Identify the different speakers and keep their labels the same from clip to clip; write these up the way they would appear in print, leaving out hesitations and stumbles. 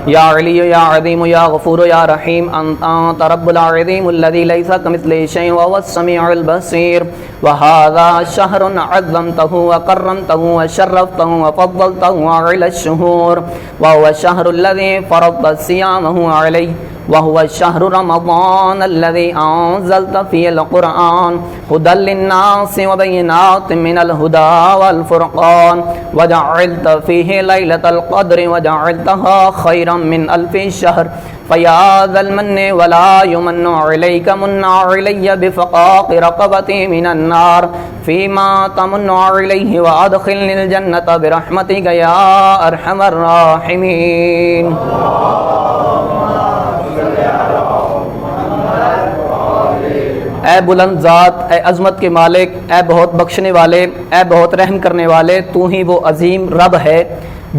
Speaker 1: یا علی یا عظیم یا غفور یا رحیم انت رب العظیم الذی لیس کمثلہ شیء وهو السمیع البصیر وهذا شهر عظمته وكرمته وشرفته وفضلته على الشهور وهو الشهر الذي فرضت صيامه عليه وهو الشهر رمضان الذي أنزلت فيه القرآن هدى للناس وبينات من الهدى والفرقان وجعلت فيه ليلة القدر وجعلتها خيرا من 1000 شهر فيا ذا المن ولا يمن عليك من علي بفقاق رقبتي من النار فيما تمن عليه وأدخلني الجنة برحمتك يا أرحم الراحمين. اے بلند ذات، اے عظمت کے مالک، اے بہت بخشنے والے، اے بہت رحم کرنے والے، تو ہی وہ عظیم رب ہے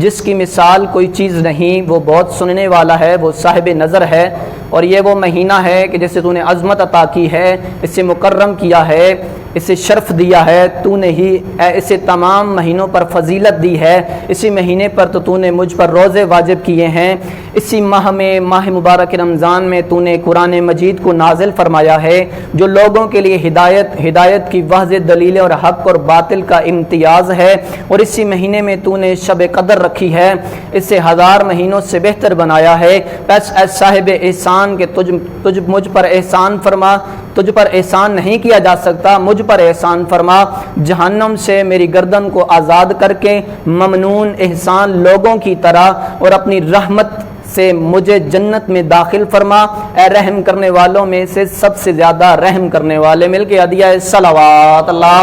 Speaker 1: جس کی مثال کوئی چیز نہیں، وہ بہت سننے والا ہے، وہ صاحب نظر ہے. اور یہ وہ مہینہ ہے کہ جسے تو نے عظمت عطا کی ہے، اسے مکرم کیا ہے، اسے شرف دیا ہے، تو نے ہی اسے تمام مہینوں پر فضیلت دی ہے. اسی مہینے پر تو نے مجھ پر روزے واجب کیے ہیں. اسی ماہ میں، ماہ مبارک رمضان میں تو نے قرآن مجید کو نازل فرمایا ہے جو لوگوں کے لیے ہدایت کی واضح دلیل اور حق اور باطل کا امتیاز ہے. اور اسی مہینے میں تو نے شب قدر رکھی ہے، اسے 1000 مہینوں سے بہتر بنایا ہے. بس اے صاحب احسان کہ تجھ مجھ پر احسان فرما، تجھ پر احسان نہیں کیا جا سکتا، مجھ پر احسان فرما. جہنم سے میری گردن کو آزاد کر کے ممنون احسان لوگوں کی طرح اور اپنی رحمت سے مجھے جنت میں داخل فرما. اے رحم کرنے والوں میں سے سب سے زیادہ رحم کرنے والے، مل کے ہدیہ صلوات اللہ